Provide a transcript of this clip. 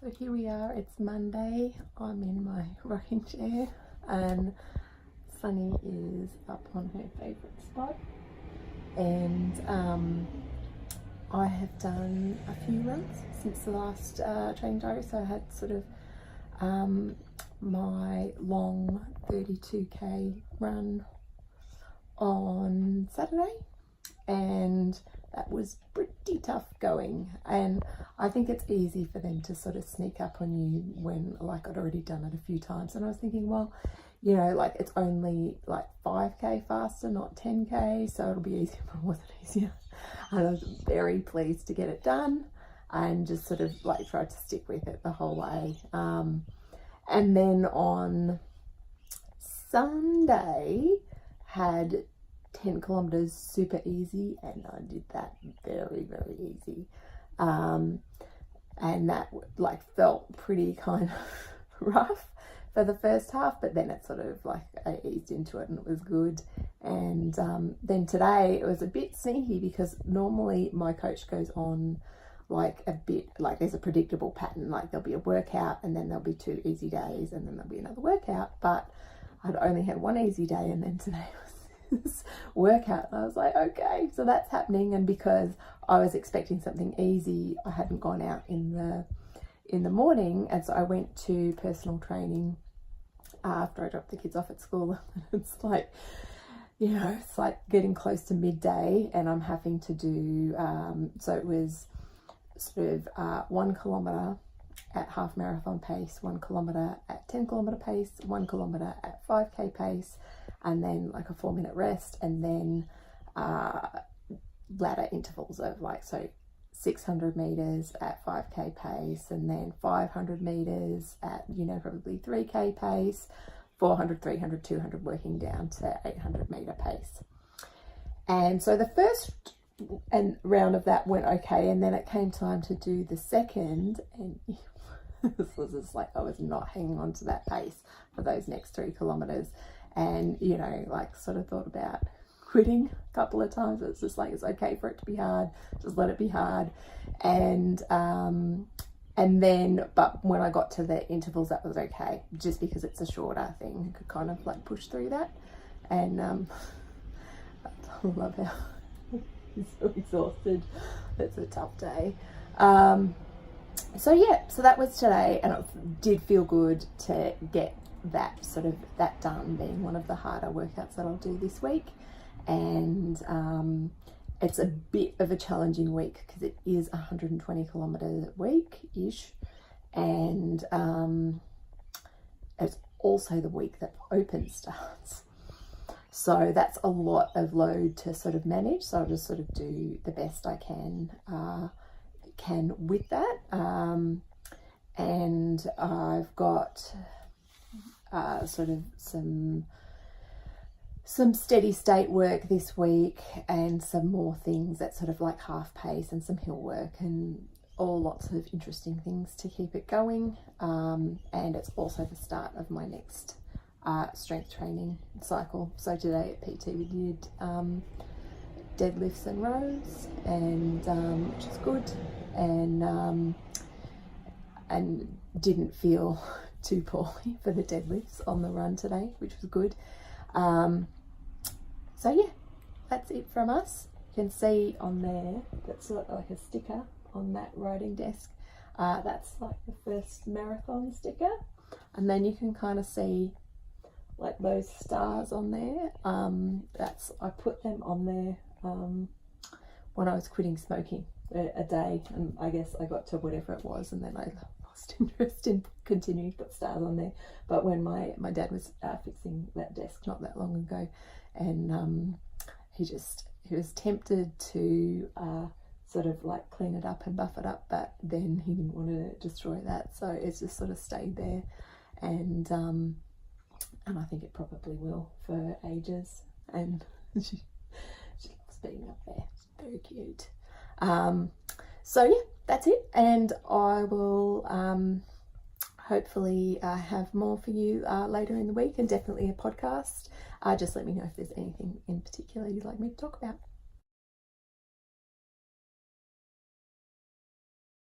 So here we are, it's Monday, I'm in my rocking chair and Sunny is up on her favourite spot, and I have done a few runs since the last training diary. So I had sort of my long 32k run on Saturday, and that was pretty tough going, and I think it's easy for them to sort of sneak up on you when, like, I'd already done it a few times, and I was thinking, well, you know, like, it's only like 5k faster, not 10k, so it'll be easier, but it wasn't easier. And I was very pleased to get it done and just sort of like tried to stick with it the whole way. And then on Sunday had 10 kilometers super easy, and I did that very easy, and that like felt pretty kind of rough for the first half, but then it sort of like I eased into it and it was good. And then today it was a bit sneaky because normally my coach goes on like a bit, like there's a predictable pattern, like there'll be a workout and then there'll be 2 easy days and then there'll be another workout, but I'd only had 1 easy day and then today was this workout, and I was like, okay, so that's happening. And because I was expecting something easy, I hadn't gone out in the morning, and so I went to personal training after I dropped the kids off at school. It's like, you know, it's like getting close to midday and I'm having to do so it was sort of 1 kilometer at half marathon pace, 1 kilometer at 10 kilometer pace, 1 kilometer at 5k pace, and then like a 4-minute rest, and then ladder intervals of like, so 600 meters at 5k pace, and then 500 meters at, you know, probably 3k pace, 400, 300, 200, working down to 800 meter pace. And so the first round of that went okay, and then it came time to do the second, and this was just like I was not hanging on to that pace for those next 3 kilometers, and, you know, like sort of thought about quitting a couple of times. It's just like, it's okay for it to be hard, just let it be hard. And then, but when I got to the intervals, that was okay, just because it's a shorter thing, I could kind of like push through that. And I love how he's so exhausted. It's a tough day. So yeah, so that was today, and it did feel good to get that sort of that done, being one of the harder workouts that I'll do this week. And it's a bit of a challenging week because it is 120 kilometer week ish, and it's also the week that Open starts, so that's a lot of load to sort of manage. So I'll just sort of do the best I can with that. And I've got sort of some steady state work this week, and some more things that sort of like half pace, and some hill work, and all lots of interesting things to keep it going. And it's also the start of my next strength training cycle. So today at PT we did deadlifts and rows, and which is good, and didn't feel too poorly for the deadlifts on the run today, which was good. So yeah, that's it from us. You can see on there, that's sort of like a sticker on that writing desk. That's like the first marathon sticker, and then you can kind of see like those stars on there. I put them on there when I was quitting smoking a day, and I guess I got to whatever it was, and then I lost interest in continuing to put stars on there. But when my dad was fixing that desk not that long ago, and he was tempted to sort of like clean it up and buff it up, but then he didn't want to destroy that, so it's just sort of stayed there, and I think it probably will for ages. And she loves being up there. It's very cute. So yeah, that's it, and I will hopefully have more for you later in the week, and definitely a podcast. Just let me know if there's anything in particular you'd like me to talk about.